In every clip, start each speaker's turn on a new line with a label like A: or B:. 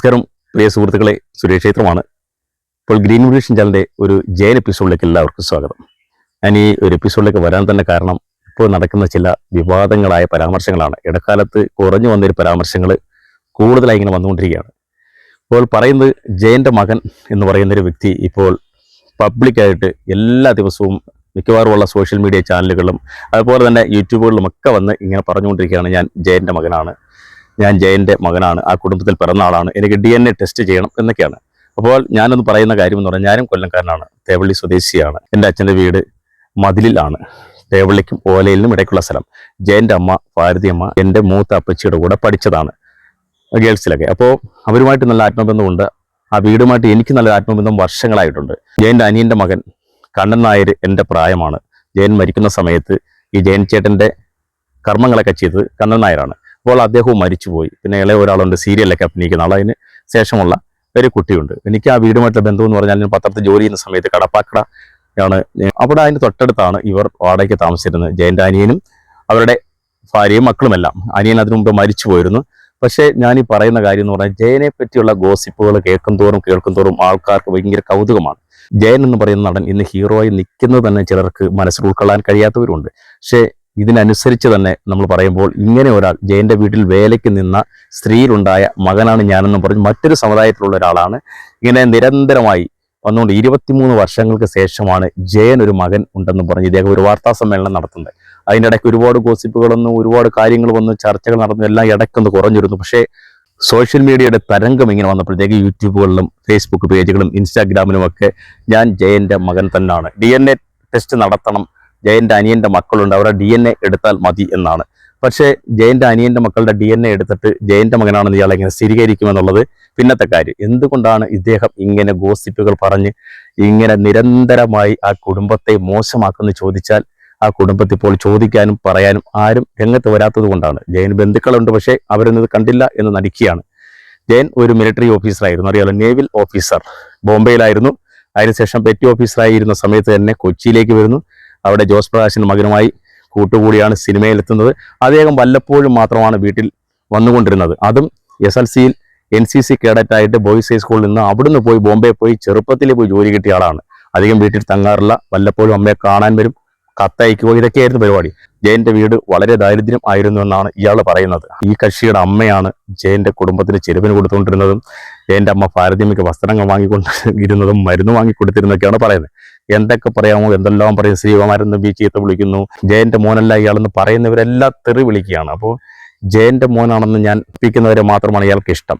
A: നമസ്കാരം പ്രിയ സുഹൃത്തുക്കളെ, സുരേഷ് ക്ഷേത്രമാണ്. ഇപ്പോൾ ഗ്രീൻ വിഷൻ ചാനലിൻ്റെ ഒരു ജയൻ എപ്പിസോഡിലേക്ക് എല്ലാവർക്കും സ്വാഗതം. ഞാൻ ഈ ഒരു എപ്പിസോഡിലേക്ക് വരാൻ തന്നെ കാരണം ഇപ്പോൾ നടക്കുന്ന ചില വിവാദങ്ങളായ പരാമർശങ്ങളാണ്. ഇടക്കാലത്ത് കുറഞ്ഞു വന്നൊരു പരാമർശങ്ങൾ കൂടുതലായി ഇങ്ങനെ വന്നുകൊണ്ടിരിക്കുകയാണ്. ഇപ്പോൾ പറയുന്നത് ജയൻ്റെ മകൻ എന്ന് പറയുന്നൊരു വ്യക്തി ഇപ്പോൾ പബ്ലിക്കായിട്ട് എല്ലാ ദിവസവും മിക്കവാറുമുള്ള സോഷ്യൽ മീഡിയ ചാനലുകളിലും അതുപോലെ തന്നെ യൂട്യൂബുകളിലും ഒക്കെ വന്ന് ഇങ്ങനെ പറഞ്ഞുകൊണ്ടിരിക്കുകയാണ്, ഞാൻ ജയൻ്റെ മകനാണ്, ആ കുടുംബത്തിൽ പിറന്ന ആളാണ്, എനിക്ക് DNA ടെസ്റ്റ് ചെയ്യണം എന്നൊക്കെയാണ്. അപ്പോൾ ഞാനൊന്ന് പറയുന്ന കാര്യം എന്ന് പറഞ്ഞാൽ, ഞാനും കൊല്ലംകാരനാണ്, തേവള്ളി സ്വദേശിയാണ്. എൻ്റെ അച്ഛൻ്റെ വീട് മതിലിലാണ്, തേവള്ളിക്കും ഓലയിലിനും ഇടയ്ക്കുള്ള സ്ഥലം. ജയൻ്റെ അമ്മ ഭാരതിയമ്മ എൻ്റെ മൂത്ത അപ്പച്ചിയുടെ കൂടെ പഠിച്ചതാണ് ഗേൾസിലൊക്കെ. അപ്പോൾ അവരുമായിട്ട് നല്ല ആത്മബന്ധമുണ്ട്. ആ വീടുമായിട്ട് എനിക്ക് നല്ല ആത്മബന്ധം വർഷങ്ങളായിട്ടുണ്ട്. ജയൻ്റെ അനിയൻ്റെ മകൻ കണ്ണൻ നായർ എൻ്റെ പ്രായമാണ്. ജയൻ മരിക്കുന്ന സമയത്ത് ഈ ജയൻ ചേട്ടൻ്റെ കർമ്മങ്ങളൊക്കെ ചെയ്തത് കണ്ണൻ നായരാണ്. അപ്പോൾ അദ്ദേഹവും മരിച്ചുപോയി. പിന്നെ ഇളയ ഒരാളുണ്ട്, സീരിയലൊക്കെ അഭിനയിക്കുന്ന ആൾ. അതിന് ശേഷമുള്ള ഒരു കുട്ടിയുണ്ട്. എനിക്ക് ആ വീടുമായിട്ടുള്ള ബന്ധം എന്ന് പറഞ്ഞാൽ, ഞാൻ പത്രത്തിൽ ജോലി ചെയ്യുന്ന സമയത്ത് കടപ്പാക്കട ആണ്, അവിടെ അതിന് തൊട്ടടുത്താണ് ഇവർ വാടകയ്ക്ക് താമസിച്ചിരുന്നത്. ജയൻ്റെ അനിയനും അവരുടെ ഭാര്യയും മക്കളുമെല്ലാം. അനിയൻ അതിനു മുമ്പ് മരിച്ചു പോയിരുന്നു. പക്ഷേ ഞാൻ ഈ പറയുന്ന കാര്യം എന്ന് പറഞ്ഞാൽ, ജയനെ പറ്റിയുള്ള ഗോസിപ്പുകൾ കേൾക്കും തോറും ആൾക്കാർക്ക് ഭയങ്കര കൗതുകമാണ്. ജയൻ എന്ന് പറയുന്ന നടൻ ഇന്ന് ഹീറോയായി നിൽക്കുന്നത് തന്നെ ചിലർക്ക് മനസ്സിൽ ഉൾക്കൊള്ളാൻ കഴിയാത്തവരുണ്ട്. പക്ഷേ ഇതിനനുസരിച്ച് തന്നെ നമ്മൾ പറയുമ്പോൾ, ഇങ്ങനെ ഒരാൾ ജയൻ്റെ വീട്ടിൽ വേലയ്ക്ക് നിന്ന സ്ത്രീയിലുണ്ടായ മകനാണ് ഞാനെന്ന് പറഞ്ഞ് മറ്റൊരു സമുദായത്തിലുള്ള ഒരാളാണ് ഇങ്ങനെ നിരന്തരമായി വന്നുകൊണ്ട് 23 വർഷങ്ങൾക്ക് ശേഷമാണ് ജയൻ ഒരു മകൻ ഉണ്ടെന്ന് പറഞ്ഞ് ഇദ്ദേഹം ഒരു വാർത്താ സമ്മേളനം നടത്തുന്നത്. അതിൻ്റെ ഇടയ്ക്ക് ഒരുപാട് ഗോസിപ്പുകളൊന്നും ഒരുപാട് കാര്യങ്ങൾ വന്ന് ചർച്ചകൾ നടന്നു, എല്ലാം ഇടയ്ക്കൊന്ന് കുറഞ്ഞിരുന്നു. പക്ഷേ സോഷ്യൽ മീഡിയയുടെ തരംഗം ഇങ്ങനെ വന്നപ്പോഴത്തേക്ക് യൂട്യൂബുകളിലും ഫേസ്ബുക്ക് പേജുകളും ഇൻസ്റ്റാഗ്രാമിലുമൊക്കെ ഞാൻ ജയൻ്റെ മകൻ തന്നെയാണ്, DNA ടെസ്റ്റ് നടത്തണം, ജയൻ്റെ അനിയൻ്റെ മക്കളുണ്ട്, അവരുടെ DNA എടുത്താൽ മതി എന്നാണ്. പക്ഷേ ജയൻ്റെ അനിയൻ്റെ മക്കളുടെ DNA എടുത്തിട്ട് ജയൻ്റെ മകനാണെന്ന് ഇയാൾ എങ്ങനെ സ്ഥിരീകരിക്കുമെന്നുള്ളത് പിന്നത്തെ കാര്യം. എന്തുകൊണ്ടാണ് ഇദ്ദേഹം ഇങ്ങനെ ഗോസിപ്പുകൾ പറഞ്ഞ് ഇങ്ങനെ നിരന്തരമായി ആ കുടുംബത്തെ മോശമാക്കുമെന്ന് ചോദിച്ചാൽ, ആ കുടുംബത്തിൽ ഇപ്പോൾ ചോദിക്കാനും പറയാനും ആരും രംഗത്ത് വരാത്തത് കൊണ്ടാണ്. ജയന് ബന്ധുക്കളുണ്ട്, പക്ഷേ അവരൊന്നും കണ്ടില്ല എന്ന് നടിക്കുകയാണ്. ജയൻ ഒരു മിലിറ്ററി ഓഫീസറായിരുന്നു, അറിയാലോ, നേവൽ ഓഫീസർ. ബോംബെയിലായിരുന്നു. അതിനുശേഷം പെറ്റി ഓഫീസറായിരുന്ന സമയത്ത് തന്നെ കൊച്ചിയിലേക്ക് വരുന്നു. അവിടെ ജോസ് പ്രകാശിൻ്റെ മകനുമായി കൂട്ടുകൂടിയാണ് സിനിമയിലെത്തുന്നത്. അദ്ദേഹം വല്ലപ്പോഴും മാത്രമാണ് വീട്ടിൽ വന്നുകൊണ്ടിരുന്നത്. അതും SLCയിൽ NCC കേഡറ്റായിട്ട് ബോയ്സ് ഹൈസ്കൂളിൽ നിന്ന് അവിടുന്ന് പോയി ബോംബെ പോയി ചെറുപ്പത്തിൽ പോയി ജോലി കിട്ടിയ ആളാണ്. അധികം വീട്ടിൽ തങ്ങാറില്ല, വല്ലപ്പോഴും അമ്മയെ കാണാൻ വരും, കത്തയക്കുക, ഇതൊക്കെയായിരുന്നു പരിപാടി. ജയൻ്റെ വീട് വളരെ ദാരിദ്ര്യം ആയിരുന്നു എന്നാണ് ഇയാൾ പറയുന്നത്. ഈ കക്ഷിയുടെ അമ്മയാണ് ജയൻ്റെ കുടുംബത്തിന് ചെരുവിന് കൊടുത്തുകൊണ്ടിരുന്നതും ജയൻ്റെ അമ്മ ഭാരതിയമ്മയ്ക്ക് വസ്ത്രങ്ങൾ വാങ്ങിക്കൊണ്ടിരുന്നതും മരുന്ന് വാങ്ങിക്കൊടുത്തിരുന്നൊക്കെയാണ് പറയുന്നത്. എന്തൊക്കെ പറയാമോ എന്തെല്ലാം പറയും. ശ്രീകുമാരെന്ന് ചീത്ത വിളിക്കുന്നു. ജയൻ്റെ മോനല്ല ഇയാളെന്ന് പറയുന്നവരെല്ലാം തെറി വിളിക്കുകയാണ്. അപ്പോൾ ജയൻ്റെ മോനാണെന്ന് ഞാൻ ഒപ്പിക്കുന്നവരെ മാത്രമാണ് ഇയാൾക്ക് ഇഷ്ടം.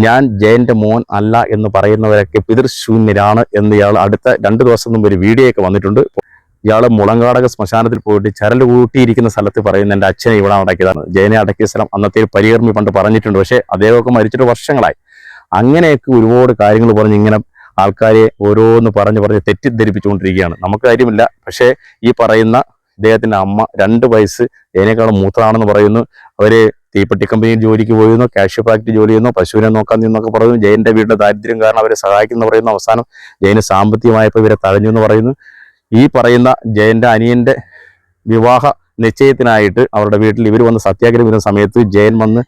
A: ഞാൻ ജയൻ്റെ മോൻ അല്ല എന്ന് പറയുന്നവരൊക്കെ പിതൃശൂന്യരാണ് എന്ന് ഇയാൾ അടുത്ത 2 ദിവസം മുമ്പ് ഒരു വീഡിയോ ഒക്കെ വന്നിട്ടുണ്ട്. ഇയാൾ മുളങ്കാടക ശ്മശാനത്തിൽ പോയിട്ട് ചരൽ കൂട്ടിയിരിക്കുന്ന സ്ഥലത്ത് പറയുന്ന, എൻ്റെ അച്ഛനെ ഇവിടെ അടക്കിയതാണ്. ജയനെ അടക്കിയ സ്ഥലം അന്നത്തെ പരികർമ്മി പണ്ട് പറഞ്ഞിട്ടുണ്ട്. പക്ഷേ അദ്ദേഹമൊക്കെ മരിച്ചിട്ട് വർഷങ്ങളായി. അങ്ങനെയൊക്കെ ഒരുപാട് കാര്യങ്ങൾ പറഞ്ഞ് ഇങ്ങനെ ആൾക്കാരെ ഓരോന്ന് പറഞ്ഞ് തെറ്റിദ്ധരിപ്പിച്ചുകൊണ്ടിരിക്കുകയാണ്. നമുക്ക് കാര്യമില്ല. പക്ഷേ ഈ പറയുന്ന ഇദ്ദേഹത്തിൻ്റെ അമ്മ 2 വയസ്സ് ജയനേക്കാളും മൂത്തതാണെന്ന് പറയുന്നു. അവര് തീപ്പെട്ടി കമ്പനിയിൽ ജോലിക്ക് പോയിരുന്നു, കാഷ്യൂ ഫാക്ടറി ജോലി ചെയ്യുന്നു, പശുവിനെ നോക്കാൻ നിന്നൊക്കെ പറയുന്നു. ജയൻ്റെ വീടിൻ്റെ ദാരിദ്ര്യം കാരണം അവരെ സഹായിക്കുന്നു പറയുന്നു. അവസാനം ജയന് സാമ്പത്തികമായപ്പോൾ ഇവരെ തഴഞ്ഞു എന്ന് പറയുന്നു. ഈ പറയുന്ന ജയൻ്റെ അനിയൻ്റെ വിവാഹ നിശ്ചയത്തിനായിട്ട് അവരുടെ വീട്ടിൽ ഇവർ വന്ന് സത്യാഗ്രഹം വരുന്ന സമയത്ത് ജയൻ വന്ന്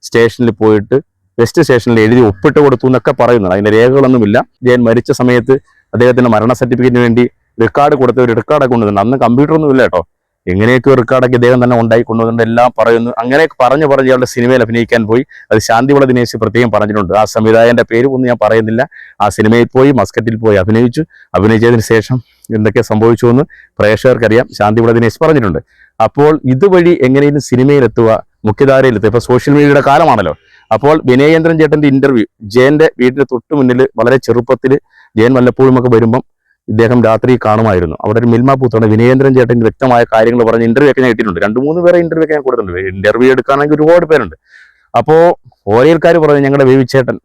A: സ്റ്റേഷനിൽ പോയിട്ട് വെസ്റ്റ് സ്റ്റേഷനിൽ എഴുതി ഒപ്പിട്ട് കൊടുത്തു എന്നൊക്കെ പറയുന്നത്. അതിൻ്റെ രേഖകളൊന്നുമില്ല. ജയൻ മരിച്ച സമയത്ത് അദ്ദേഹത്തിൻ്റെ മരണ സർട്ടിഫിക്കറ്റിന് വേണ്ടി റെക്കോർഡ് കൊടുത്ത ഒരു റെക്കോർഡൊക്കെ കൊണ്ടുവരുന്നുണ്ട്. അന്ന് കമ്പ്യൂട്ടറൊന്നും ഇല്ല കേട്ടോ. എങ്ങനെയൊക്കെ റെക്കോർഡൊക്കെ ഇദ്ദേഹം തന്നെ ഉണ്ടായി കൊണ്ടുവന്നിട്ടുണ്ട്. എല്ലാം പറയുന്നു. അങ്ങനെയൊക്കെ പറഞ്ഞ് ഇയാളുടെ സിനിമയിൽ അഭിനയിക്കാൻ പോയി. അത് ശാന്തിവിള ദിനേശ് പ്രത്യേകം പറഞ്ഞിട്ടുണ്ട്. ആ സംവിധായകൻ്റെ പേര് ഒന്നും ഞാൻ പറയുന്നില്ല. ആ സിനിമയിൽ പോയി മസ്കറ്റിൽ പോയി അഭിനയിച്ചതിന് ശേഷം എന്തൊക്കെ സംഭവിച്ചു എന്ന് പ്രേക്ഷകർക്കറിയാം. ശാന്തിവിള ദിനേശ് പറഞ്ഞിട്ടുണ്ട്. അപ്പോൾ ഇതുവഴി എങ്ങനെയും സിനിമയിലെത്തുക, മുഖ്യധാരയിലെത്തുക. ഇപ്പോൾ സോഷ്യൽ മീഡിയയുടെ കാലമാണല്ലോ. അപ്പോൾ വിനയേന്ദ്രൻ ചേട്ടൻ്റെ ഇന്റർവ്യൂ ജയൻ്റെ വീടിന് തൊട്ട് മുന്നിൽ വളരെ ചെറുപ്പത്തിൽ ജയൻ വല്ലപ്പോഴും ഒക്കെ വരുമ്പം ഇദ്ദേഹം രാത്രി കാണുമായിരുന്നു. അവിടെ ഒരു മിൽമ ബൂത്താണ്. വിനയേന്ദ്രൻ ചേട്ടൻ വ്യക്തമായ കാര്യങ്ങൾ പറഞ്ഞ് ഇന്റർവ്യൂ ഒക്കെ ഞാൻ ഇട്ടിട്ടുണ്ട്. 2-3 പേരെ ഇന്റർവ്യൂ ഒക്കെ ഞാൻ കൊടുത്തിട്ടുണ്ട്. ഇന്റർവ്യൂ എടുക്കുകയാണെങ്കിൽ ഒരുപാട് പേരുണ്ട്. അപ്പോൾ ഓരോ പറഞ്ഞു, ഞങ്ങളുടെ ബേബി ചേട്ടൻ,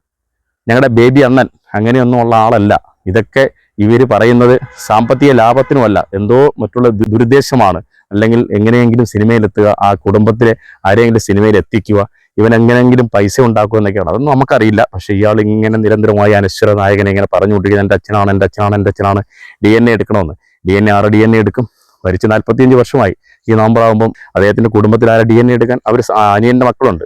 A: ഞങ്ങളുടെ ബേബി അണ്ണൻ അങ്ങനെയൊന്നും ഉള്ള ആളല്ല. ഇതൊക്കെ ഇവർ പറയുന്നത് സാമ്പത്തിക ലാഭത്തിനുമല്ല, എന്തോ മറ്റുള്ള ദുരുദ്ദേശമാണ്. അല്ലെങ്കിൽ എങ്ങനെയെങ്കിലും സിനിമയിലെത്തുക, ആ കുടുംബത്തിലെ ആരെങ്കിലും സിനിമയിൽ എത്തിക്കുക, ഇവൻ എങ്ങനെയെങ്കിലും പൈസ ഉണ്ടാക്കുക എന്നൊക്കെയാണ്. അതൊന്നും നമുക്കറിയില്ല. പക്ഷേ ഇയാൾ ഇങ്ങനെ നിരന്തരമായി അനശ്വര നായകനെ ഇങ്ങനെ പറഞ്ഞുകൊണ്ടിരിക്കുന്നത്, എൻ്റെ അച്ഛനാണ് DNA എടുക്കണമെന്ന്. DNA എടുക്കും. മരിച്ച് 45 വർഷമായി. ഈ നവംബർ ആകുമ്പം അദ്ദേഹത്തിൻ്റെ കുടുംബത്തിൽ ആരെ DNA എടുക്കാൻ? അവർ അനിയൻ്റെ മക്കളുണ്ട്.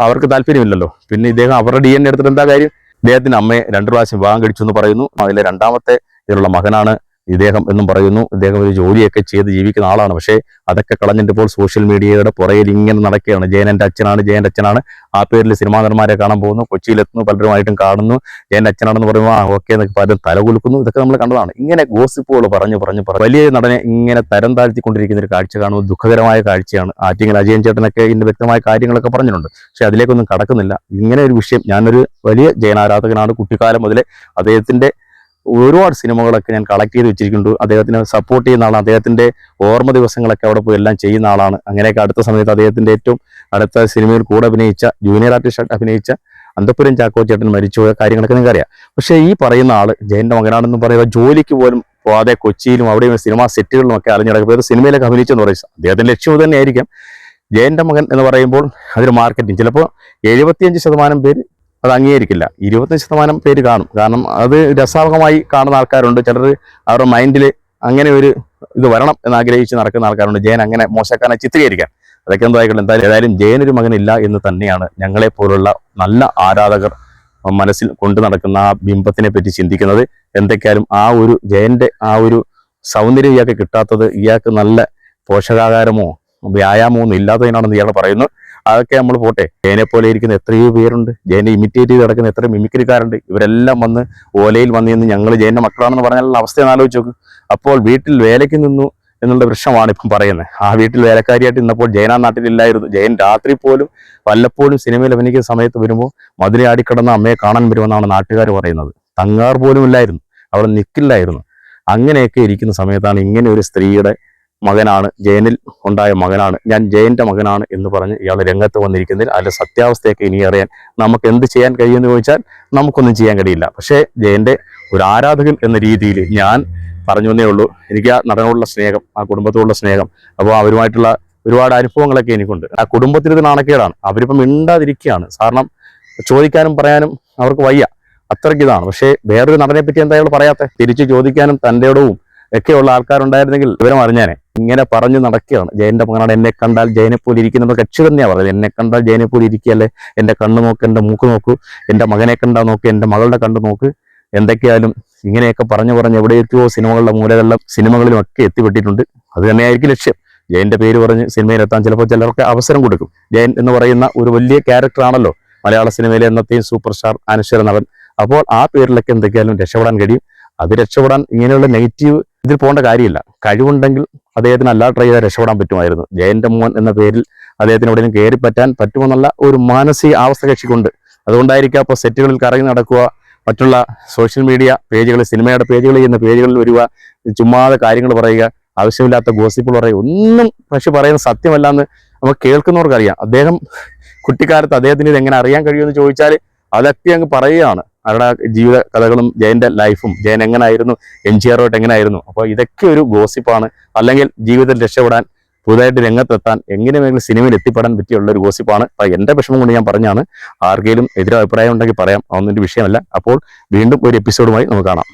A: അവർക്ക് താല്പര്യമില്ലല്ലോ. പിന്നെ ഇദ്ദേഹം അവരുടെ DNA എടുത്തിട്ട് എന്താ കാര്യം? ഇദ്ദേഹത്തിന്റെ അമ്മയെ 2 പ്രാവശ്യം വിവാഹം കഴിച്ചു എന്ന് പറയുന്നു. അതിലെ രണ്ടാമത്തെ ഇതിലുള്ള മകനാണ് ഇദ്ദേഹം എന്നും പറയുന്നു. ഇദ്ദേഹം ഒരു ജോലിയൊക്കെ ചെയ്ത് ജീവിക്കുന്ന ആളാണ്. പക്ഷേ അതൊക്കെ കളഞ്ഞിട്ട് ഇപ്പോൾ സോഷ്യൽ മീഡിയയുടെ പുറകിൽ ഇങ്ങനെ നടക്കുകയാണ്. ജയന്റെ അച്ഛനാണ്. ആ പേരിൽ സിനിമാ നടന്മാരെ കാണാൻ പോകുന്നു, കൊച്ചിയിലെത്തുന്നു, പലരുമായിട്ടും കാണുന്നു. ജയന്റെ അച്ഛനാണെന്ന് പറയുമ്പോൾ ഓക്കെ എന്നൊക്കെ പലരും തലകുലുക്കുന്നു. ഇതൊക്കെ നമ്മൾ കണ്ടതാണ്. ഇങ്ങനെ ഗോസിപ്പുകൾ പറഞ്ഞു വലിയ നടനെ ഇങ്ങനെ തരം താഴ്ത്തിക്കൊണ്ടിരിക്കുന്ന ഒരു കാഴ്ച കാണുന്നത് ദുഃഖകരമായ കാഴ്ചയാണ്. ആറ്റിങ്ങൽ അജയൻ ചേട്ടനൊക്കെ ഇതിന്റെ വ്യക്തമായ കാര്യങ്ങളൊക്കെ പറഞ്ഞിട്ടുണ്ട്. പക്ഷെ അതിലേക്കൊന്നും കടക്കുന്നില്ല. ഇങ്ങനെ ഒരു വിഷയം, ഞാനൊരു വലിയ ജയനാരാധകനാണ്. കുട്ടിക്കാലം മുതലേ അദ്ദേഹത്തിന്റെ ഒരുപാട് സിനിമകളൊക്കെ ഞാൻ കളക്ട് ചെയ്ത് വെച്ചിരിക്കുന്നുണ്ട്. അദ്ദേഹത്തിനെ സപ്പോർട്ട് ചെയ്യുന്ന ആളാണ്. അദ്ദേഹത്തിന്റെ ഓർമ്മ ദിവസങ്ങളൊക്കെ അവിടെ പോയി എല്ലാം ചെയ്യുന്ന ആളാണ്. അങ്ങനെയൊക്കെ അടുത്ത സമയത്ത് അദ്ദേഹത്തിന്റെ ഏറ്റവും അടുത്ത സിനിമയിൽ കൂടെ അഭിനയിച്ച ജൂനിയർ ആർട്ടിസ്റ്റ് അഭിനയിച്ച അന്തപുരം ചാക്കോ ചേട്ടൻ മരിച്ചുപോയ കാര്യങ്ങളൊക്കെ നിങ്ങൾക്ക് അറിയാം. പക്ഷേ ഈ പറയുന്ന ആള് ജയന്റെ മകനാണെന്ന് പറയുക, ജോലിക്ക് പോലും പോവാതെ കൊച്ചിയിലും അവിടെയും സിനിമാ സെറ്റുകളിലും ഒക്കെ അലഞ്ഞിടക്കുക, സിനിമയിലൊക്കെ അഭിനയിച്ചെന്ന് പറയും. അദ്ദേഹത്തിന്റെ ലക്ഷ്യം തന്നെയായിരിക്കാം. ജയന്റെ മകൻ എന്ന് പറയുമ്പോൾ അതൊരു മാർക്കറ്റിംഗ്. ചിലപ്പോൾ 75% പേര് അത് അംഗീകരിക്കില്ല, 25% പേര് കാണും. കാരണം അത് രസാവഹമായി കാണുന്ന ആൾക്കാരുണ്ട്. ചിലർ അവരുടെ മൈൻഡിൽ അങ്ങനെ ഒരു ഇത് വരണം എന്ന് ആഗ്രഹിച്ച് നടക്കുന്ന ആൾക്കാരുണ്ട്. ജയൻ അങ്ങനെ മോശക്കാരനെ ചിത്രീകരിക്കാൻ. അതൊക്കെ എന്തായിക്കോട്ടെ. ഏതായാലും ജയനൊരു മകനില്ല എന്ന് തന്നെയാണ് ഞങ്ങളെ പോലുള്ള നല്ല ആരാധകർ മനസ്സിൽ കൊണ്ടു നടക്കുന്ന ആ ബിംബത്തിനെ പറ്റി ചിന്തിക്കുന്നത്. എന്തൊക്കെയാലും ആ ഒരു ജയന്റെ ആ ഒരു സൗന്ദര്യം ഇയാൾക്ക് കിട്ടാത്തത് ഇയാൾക്ക് നല്ല പോഷകാഹാരമോ വ്യായാമമോ ഒന്നും ഇല്ലാത്തതിനാണെന്ന് ഇയാൾ പറയുന്നു. അതൊക്കെ നമ്മൾ പോട്ടെ. ജയനെ പോലെ ഇരിക്കുന്ന എത്രയോ പേരുണ്ട്, ജയനെ ഇമിറ്റേറ്റ് ചെയ്ത് നടക്കുന്ന എത്ര മിമിക്രിക്കാരുണ്ട്. ഇവരെല്ലാം വന്ന് ഓലയിൽ വന്നിരുന്ന് ഞങ്ങൾ ജയന്റെ മക്കളാണെന്ന് പറഞ്ഞാലുള്ള അവസ്ഥ ആലോചിച്ച് നോക്കും. അപ്പോൾ വീട്ടിൽ വേലയ്ക്ക് നിന്നു എന്നുള്ള വൃക്ഷമാണ് ഇപ്പം പറയുന്നത്. ആ വീട്ടിൽ വേലക്കാരിയായിട്ട് ഇന്നപ്പോൾ ജയനാ നാട്ടിലില്ലായിരുന്നു. ജയൻ രാത്രി പോലും വല്ലപ്പോഴും സിനിമയിൽ അഭിനയിക്കുന്ന സമയത്ത് വരുമ്പോൾ മതിലെ ആടിക്കിടന്ന അമ്മയെ കാണാൻ വരുമെന്നാണ് നാട്ടുകാർ പറയുന്നത്. തങ്ങാർ പോലും ഇല്ലായിരുന്നു, അവിടെ നിൽക്കില്ലായിരുന്നു. അങ്ങനെയൊക്കെ ഇരിക്കുന്ന സമയത്താണ് ഇങ്ങനെ ഒരു സ്ത്രീയുടെ മകനാണ്, ജയനിൽ ഉണ്ടായ മകനാണ്, ഞാൻ ജയന്റെ മകനാണ് എന്ന് പറഞ്ഞ് ഇയാൾ രംഗത്ത് വന്നിരിക്കുന്നതിൽ അതിന്റെ സത്യാവസ്ഥയൊക്കെ ഇനി അറിയാൻ നമുക്ക് എന്ത് ചെയ്യാൻ കഴിയുമെന്ന് ചോദിച്ചാൽ നമുക്കൊന്നും ചെയ്യാൻ കഴിയില്ല. പക്ഷേ ജയന്റെ ഒരു ആരാധകൻ എന്ന രീതിയിൽ ഞാൻ പറഞ്ഞു എന്നേ ഉള്ളൂ. എനിക്ക് ആ നടനോടുള്ള സ്നേഹം, ആ കുടുംബത്തോടുള്ള സ്നേഹം, അപ്പോൾ അവരുമായിട്ടുള്ള ഒരുപാട് അനുഭവങ്ങളൊക്കെ എനിക്കുണ്ട്. ആ കുടുംബത്തിന് ഇത് നാണക്കേടാണ്. അവരിപ്പം മിണ്ടാതിരിക്കുകയാണ്. കാരണം ചോദിക്കാനും പറയാനും അവർക്ക് വയ്യ, അത്രയ്ക്ക് ഇതാണ്. പക്ഷേ വേറൊരു നടനെ പറ്റി എന്താ അയാൾ പറയാത്തെ? തിരിച്ചു ചോദിക്കാനും തൻ്റെ ഇടവും ഒക്കെയുള്ള ആൾക്കാരുണ്ടായിരുന്നെങ്കിൽ വിവരം അറിഞ്ഞാനെ. ഇങ്ങനെ പറഞ്ഞു നടക്കുകയാണ്. ജയന്റെ മകനാണ്, എന്നെ കണ്ടാൽ ജയനെ പോലെ ഇരിക്കുന്നത് കക്ഷി തന്നെയാണ് പറയുന്നത്. എന്നെ കണ്ടാൽ ജയനെ പോലെ ഇരിക്കുകയല്ലേ, എന്റെ കണ്ണ് നോക്ക്, എന്റെ മൂക്ക് നോക്കൂ, എന്റെ മകനെ കണ്ടാ നോക്ക്, എന്റെ മകളുടെ കണ്ണ് നോക്ക്. എന്തൊക്കെയായാലും ഇങ്ങനെയൊക്കെ പറഞ്ഞു എവിടെയൊക്കെയോ സിനിമകളിലും ഒക്കെ എത്തിപ്പെട്ടിട്ടുണ്ട്. അത് തന്നെയായിരിക്കും ലക്ഷ്യം. ജയന്റെ പേര് പറഞ്ഞ് സിനിമയിലെത്താൻ ചിലപ്പോൾ ചിലർക്ക് അവസരം കൊടുക്കും. ജയൻ എന്ന് പറയുന്ന ഒരു വലിയ ക്യാരക്ടറാണല്ലോ മലയാള സിനിമയിലെ എന്നത്തെയും സൂപ്പർ സ്റ്റാർ അനശ്വര നടൻ. അപ്പോൾ ആ പേരിലൊക്കെ എന്തൊക്കെയാലും രക്ഷപ്പെടാൻ കഴിയും. അത് രക്ഷപ്പെടാൻ ഇങ്ങനെയുള്ള നെഗറ്റീവ് ഇതിൽ പോകേണ്ട കാര്യമില്ല. കഴിവുണ്ടെങ്കിൽ അദ്ദേഹത്തിന് അല്ലാതെ ട്രൈ ചെയ്താൽ രക്ഷപ്പെടാൻ പറ്റുമായിരുന്നു. ജയന്റെ മോൻ എന്ന പേരിൽ അദ്ദേഹത്തിന് എവിടെയും കയറി പറ്റാൻ പറ്റുമെന്നുള്ള ഒരു മാനസിക അവസ്ഥ കക്ഷിക്കുണ്ട്. അതുകൊണ്ടായിരിക്കും അപ്പോൾ സെറ്റുകളിൽ കറങ്ങി നടക്കുക, മറ്റുള്ള സോഷ്യൽ മീഡിയ പേജുകൾ, സിനിമയുടെ പേജുകൾ ചെയ്യുന്ന പേജുകളിൽ വരിക, ചുമ്മാതെ കാര്യങ്ങൾ പറയുക, ആവശ്യമില്ലാത്ത ഗോസിപ്പുകൾ പറയുക. ഒന്നും പക്ഷെ പറയുന്ന സത്യമല്ലാന്ന് നമുക്ക് കേൾക്കുന്നവർക്കറിയാം. അദ്ദേഹം കുട്ടിക്കാലത്ത് അദ്ദേഹത്തിന് ഇത് എങ്ങനെ അറിയാൻ കഴിയുമെന്ന് ചോദിച്ചാൽ അതൊക്കെ അങ്ങ് പറയുകയാണ്. അവരുടെ ജീവിത കഥകളും ജയന്റെ ലൈഫും, ജയൻ എങ്ങനായിരുന്നു, MGR എങ്ങനായിരുന്നു. അപ്പോൾ ഇതൊക്കെ ഒരു ഗോസിപ്പാണ്. അല്ലെങ്കിൽ ജീവിതത്തിൽ രക്ഷപ്പെടാൻ, പുതുതായിട്ട് രംഗത്തെത്താൻ, എങ്ങനെയെങ്കിലും സിനിമയിൽ എത്തിപ്പെടാൻ പറ്റിയുള്ള ഒരു ഗോസിപ്പാണ്. അപ്പോൾ എൻ്റെ വിഷമം കൊണ്ട് ഞാൻ പറഞ്ഞാണ്. ആർക്കെങ്കിലും എതിരഭിപ്രായം ഉണ്ടെങ്കിൽ പറയാം, അതൊന്നും ഒരു വിഷയമല്ല. അപ്പോൾ വീണ്ടും ഒരു എപ്പിസോഡുമായി നമുക്ക് കാണാം.